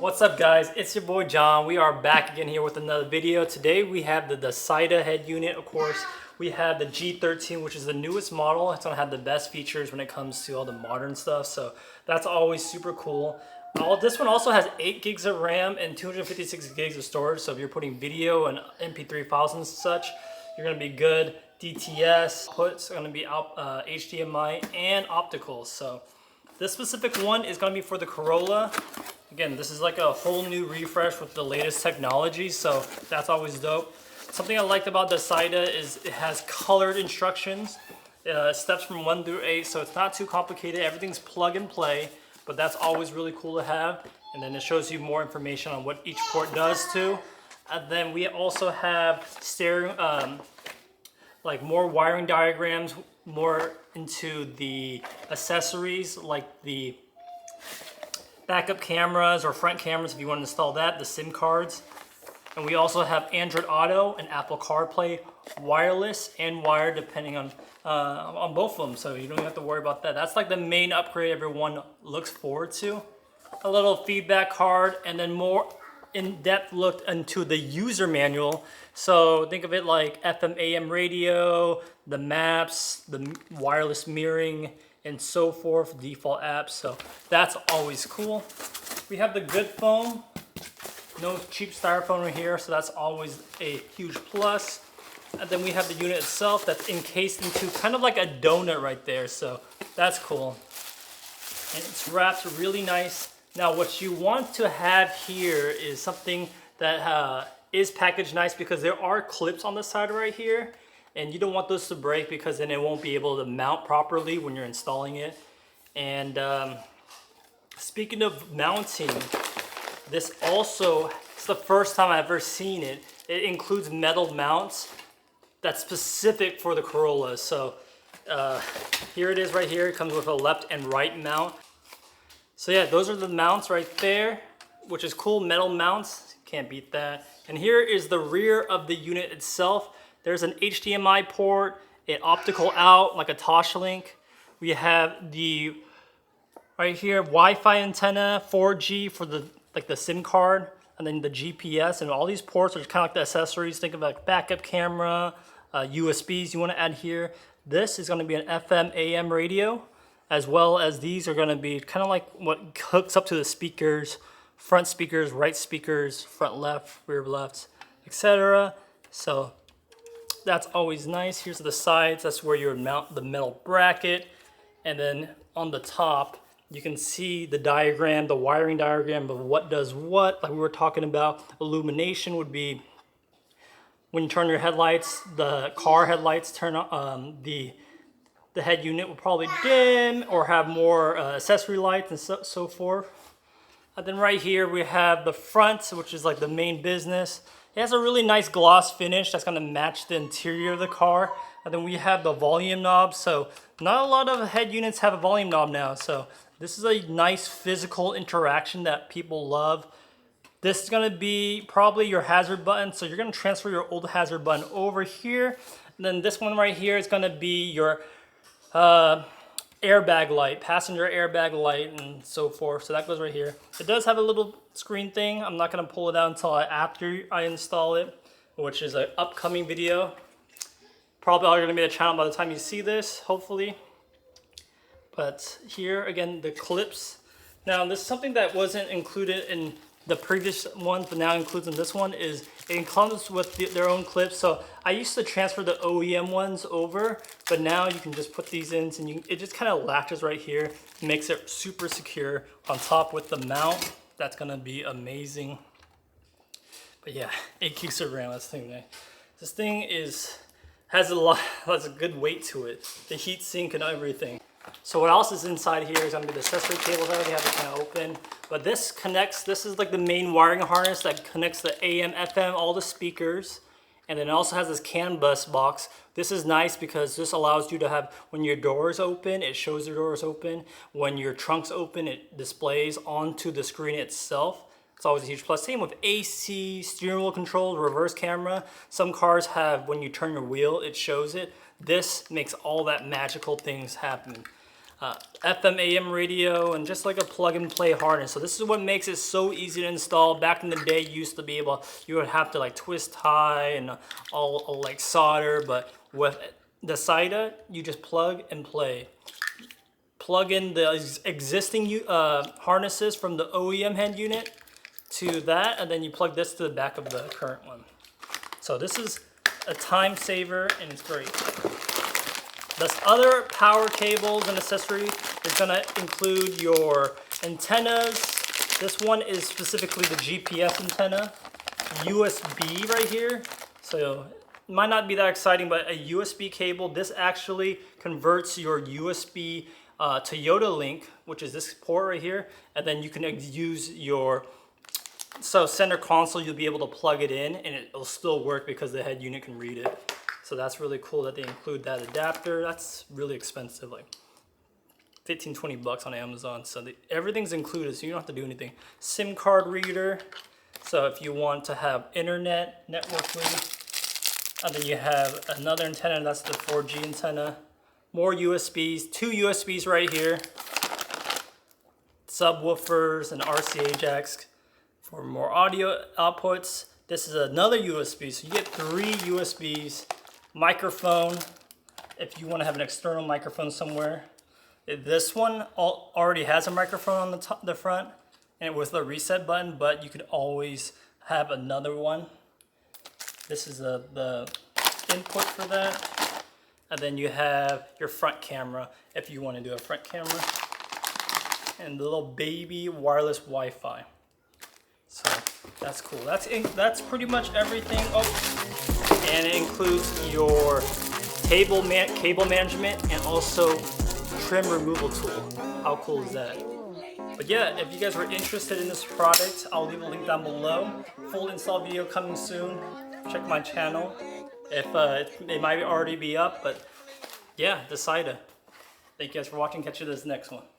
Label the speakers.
Speaker 1: What's up guys, it's your boy John. We are back again here with another video. Today we have the Dasaita head unit, of course. We have the G13, which is the newest model. It's gonna have the best features when it comes to all the modern stuff, so that's always super cool. This one also has 8 gigs of RAM and 256 gigs of storage, so if you're putting video and MP3 files and such, you're gonna be good. DTS, output's gonna be HDMI and optical. So this specific one is gonna be for the Corolla. Again, this is like a whole new refresh with the latest technology, so that's always dope. Something I liked about Dasaita is it has colored instructions, steps from 1 through 8, so it's not too complicated. Everything's plug and play, but that's always really cool to have. And then it shows you more information on what each port does too. And then we also have like more wiring diagrams, more into the accessories like the backup cameras or front cameras if you want to install that, the SIM cards. And we also have Android Auto and Apple Carplay, wireless and wired depending on both of them, so you don't have to worry about that. That's like the main upgrade everyone looks forward to. A little feedback card and then more in-depth look into the user manual. So think of it like FM AM radio, the maps, the wireless mirroring, and so forth, default apps, so that's always cool. We have the good foam, no cheap styrofoam right here, so that's always a huge plus. And then we have the unit itself that's encased into kind of like a donut right there, so that's cool. And it's wrapped really nice. Now what you want to have here is something that is packaged nice, because there are clips on the side right here. And you don't want those to break because then it won't be able to mount properly when you're installing it. And speaking of mounting, this also, it's the first time I've ever seen it. It includes metal mounts that's specific for the Corolla. So here it is right here. It comes with a left and right mount. So yeah, those are the mounts right there, which is cool, metal mounts. Can't beat that. And here is the rear of the unit itself. There's an HDMI port, an optical out, like a Toshlink. We have the, right here, Wi-Fi antenna, 4G for the SIM card, and then the GPS, and all these ports are kind of like the accessories. Think of like backup camera, USBs you want to add here. This is going to be an FM AM radio, as well as these are going to be kind of like what hooks up to the speakers, front speakers, right speakers, front left, rear left, etc. So that's always nice. Here's the sides. That's where you would mount the metal bracket. And then on the top, you can see the diagram, the wiring diagram of what does what. Like we were talking about, illumination would be when you turn your headlights, the car headlights turn on, the head unit will probably dim or have more accessory lights and so forth. And then right here we have the front, which is like the main business. It has a really nice gloss finish that's gonna match the interior of the car. And then we have the volume knob. So not a lot of head units have a volume knob now. So this is a nice physical interaction that people love. This is gonna be probably your hazard button. So you're gonna transfer your old hazard button over here. And then this one right here is gonna be your airbag light, passenger airbag light, and so forth. So that goes right here. It does have a little screen thing. I'm not gonna pull it out until after I install it, which is an upcoming video. Probably all gonna be the channel by the time you see this, hopefully. But here again, the clips. Now this is something that wasn't included in the previous ones, but now includes in this one, is it comes with their own clips. So I used to transfer the OEM ones over, but now you can just put these in and it just kind of latches right here, makes it super secure on top with the mount. That's gonna be amazing. But yeah, 8 gigs of RAM, that's the thing, man. This thing has a good weight to it. The heat sink and everything. So what else is inside here is gonna be the accessory cables. I already have it kind of open. But this is like the main wiring harness that connects the AM, FM, all the speakers. And then it also has this CAN bus box. This is nice because this allows you to have, when your doors open, it shows your doors open. When your trunk's open, it displays onto the screen itself. It's always a huge plus. Same with AC, steering wheel controls, reverse camera. Some cars have, when you turn your wheel, it shows it. This makes all that magical things happen. FM AM radio, and just like a plug and play harness. So this is what makes it so easy to install. Back in the day, you would have to like twist tie and all like solder, but with Dasaita, you just plug and play. Plug in the existing harnesses from the OEM head unit to that, and then you plug this to the back of the current one. So this is a time saver, and it's great. This other power cables and accessory is gonna include your antennas. This one is specifically the GPS antenna, USB right here. So it might not be that exciting, but a USB cable. This actually converts your USB Toyota link, which is this port right here, and then you can use your center console. You'll be able to plug it in, and it'll still work because the head unit can read it. So that's really cool that they include that adapter. That's really expensive, like 15, 20 bucks on Amazon. So everything's included, so you don't have to do anything. SIM card reader. So if you want to have internet networking, and then you have another antenna, that's the 4G antenna. More USBs, 2 USBs right here. Subwoofers and RCA jacks for more audio outputs. This is another USB, so you get 3 USBs. Microphone, if you want to have an external microphone somewhere. This one already has a microphone on the front, and with a reset button, but you could always have another one. This is the input for that. And then you have your front camera if you want to do a front camera. And the little baby wireless Wi-Fi. So that's cool. That's pretty much everything. And it includes your cable management and also trim removal tool. How cool is that? But yeah, if you guys were interested in this product, I'll leave a link down below. Full install video coming soon. Check my channel. If it might already be up, but yeah, Dasaita. Thank you guys for watching. Catch you this next one.